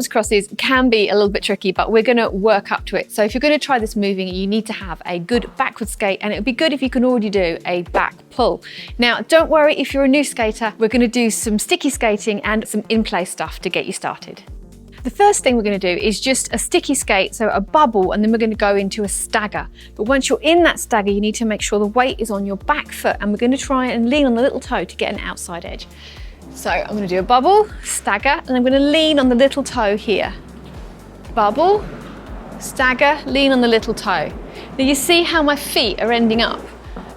backwards crosses can be a little bit tricky, but we're gonna work up to it. So if you're gonna try this moving, you need to have a good backward skate, and it would be good if you can already do a back pull. Now, don't worry if you're a new skater, we're gonna do some sticky skating and some in-play stuff to get you started. The first thing we're going to do is just a sticky skate, so a bubble, and then we're going to go into a stagger. But once you're in that stagger, you need to make sure the weight is on your back foot, and we're going to try and lean on the little toe to get an outside edge. So I'm going to do a bubble, stagger, and I'm going to lean on the little toe here. Bubble, stagger, lean on the little toe. Now you see how my feet are ending up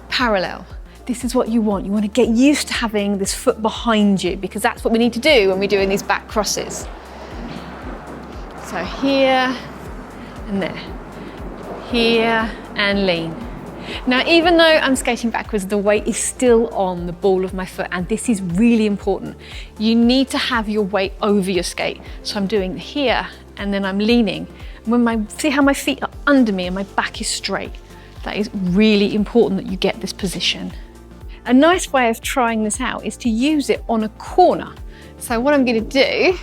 parallel. This is what you want. You want to get used to having this foot behind you, because that's what we need to do when we're doing these back crosses. So here and there, here and lean. Now, even though I'm skating backwards, the weight is still on the ball of my foot, and this is really important. You need to have your weight over your skate. So I'm doing here, and then I'm leaning. See how my feet are under me and my back is straight? That is really important that you get this position. A nice way of trying this out is to use it on a corner. So what I'm going to do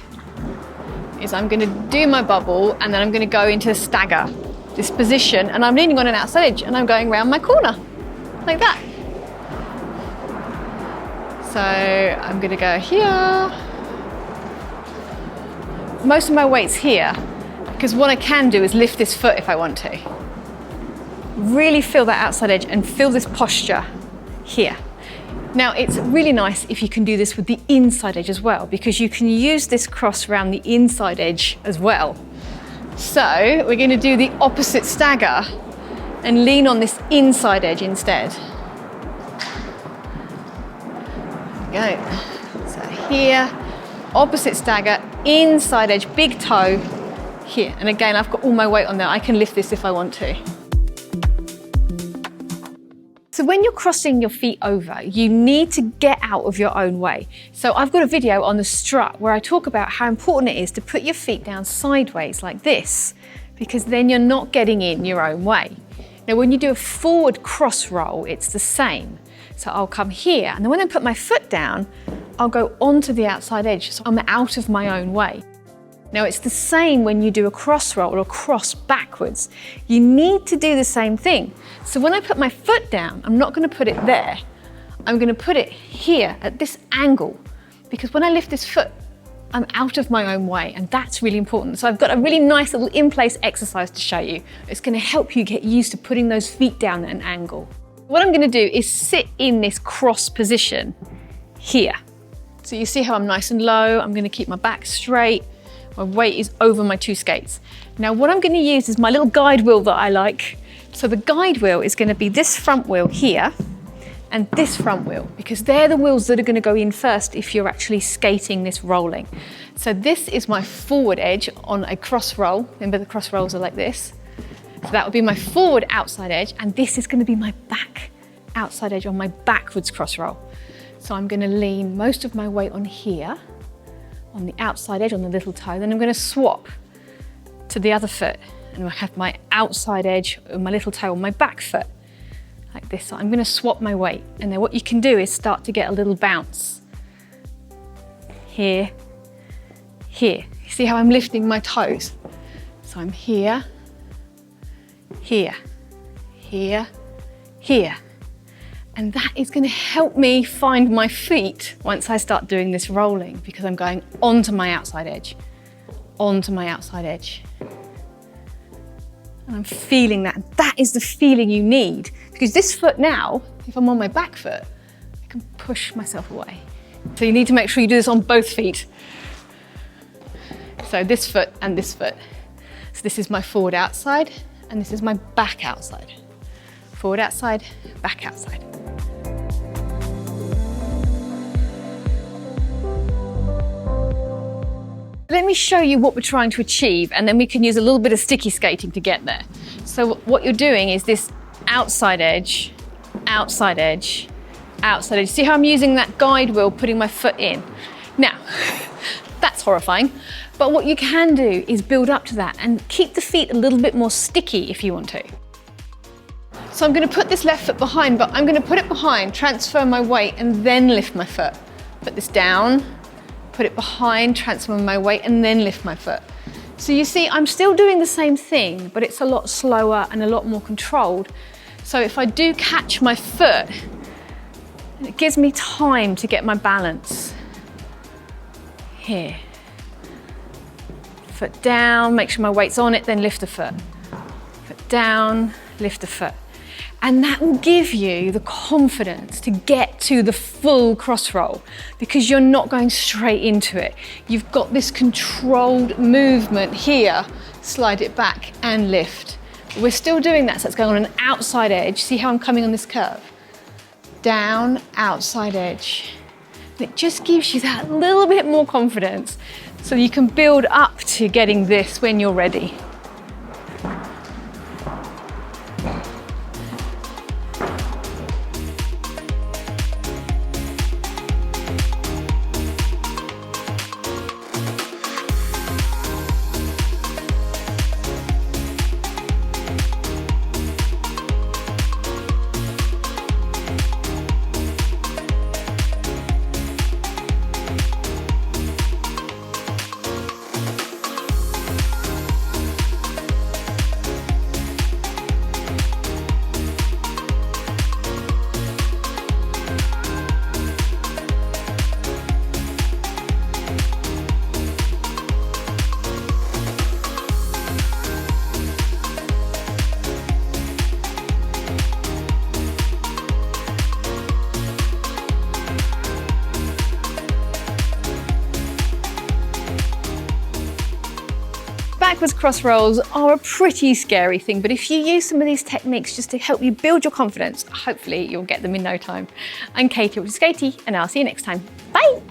is I'm going to do my bubble, and then I'm going to go into a stagger, this position, and I'm leaning on an outside edge, and I'm going around my corner, like that. So I'm going to go here. Most of my weight's here, because what I can do is lift this foot if I want to. Really feel that outside edge and feel this posture here. Now, it's really nice if you can do this with the inside edge as well, because you can use this cross around the inside edge as well. So we're going to do the opposite stagger and lean on this inside edge instead. There we go. So here, opposite stagger, inside edge, big toe here. And again, I've got all my weight on there. I can lift this if I want to. So when you're crossing your feet over, you need to get out of your own way. So I've got a video on the strut where I talk about how important it is to put your feet down sideways like this, because then you're not getting in your own way. Now, when you do a forward cross roll, it's the same. So I'll come here, and then when I put my foot down, I'll go onto the outside edge, so I'm out of my own way. Now, it's the same when you do a cross roll or a cross backwards. You need to do the same thing. So when I put my foot down, I'm not going to put it there. I'm going to put it here at this angle, because when I lift this foot, I'm out of my own way, and that's really important. So I've got a really nice little in-place exercise to show you. It's going to help you get used to putting those feet down at an angle. What I'm going to do is sit in this cross position here. So you see how I'm nice and low. I'm going to keep my back straight. My weight is over my two skates. Now, what I'm going to use is my little guide wheel that I like. So the guide wheel is going to be this front wheel here and this front wheel, because they're the wheels that are going to go in first if you're actually skating this rolling. So this is my forward edge on a cross roll. Remember, the cross rolls are like this. So that would be my forward outside edge, and this is going to be my back outside edge on my backwards cross roll. So I'm going to lean most of my weight on here, on the outside edge, on the little toe. Then I'm going to swap to the other foot, and I have my outside edge of my little toe on my back foot, like this. So I'm going to swap my weight, and then what you can do is start to get a little bounce. Here, here. You see how I'm lifting my toes? So I'm here, here, here, here. And that is going to help me find my feet once I start doing this rolling, because I'm going onto my outside edge, onto my outside edge. And I'm feeling that. That is the feeling you need, because this foot now, if I'm on my back foot, I can push myself away. So you need to make sure you do this on both feet. So this foot and this foot. So this is my forward outside, and this is my back outside. Forward outside, back outside. Let me show you what we're trying to achieve, and then we can use a little bit of sticky skating to get there. So what you're doing is this outside edge, outside edge, outside edge. See how I'm using that guide wheel, putting my foot in? Now, that's horrifying, but what you can do is build up to that and keep the feet a little bit more sticky if you want to. So I'm going to put this left foot behind, but I'm going to put it behind, transfer my weight, and then lift my foot. Put this down, put it behind, transfer my weight, and then lift my foot. So you see, I'm still doing the same thing, but it's a lot slower and a lot more controlled. So if I do catch my foot, it gives me time to get my balance. Here. Foot down, make sure my weight's on it, then lift the foot. Foot down, lift the foot. And that will give you the confidence to get to the full cross roll because you're not going straight into it. You've got this controlled movement here, slide it back and lift. We're still doing that, so it's going on an outside edge. See how I'm coming on this curve? Down, outside edge. And it just gives you that little bit more confidence so you can build up to getting this when you're ready. Backwards cross rolls are a pretty scary thing, but if you use some of these techniques just to help you build your confidence, hopefully you'll get them in no time. I'm Katie, which is Skatie, and I'll see you next time. Bye!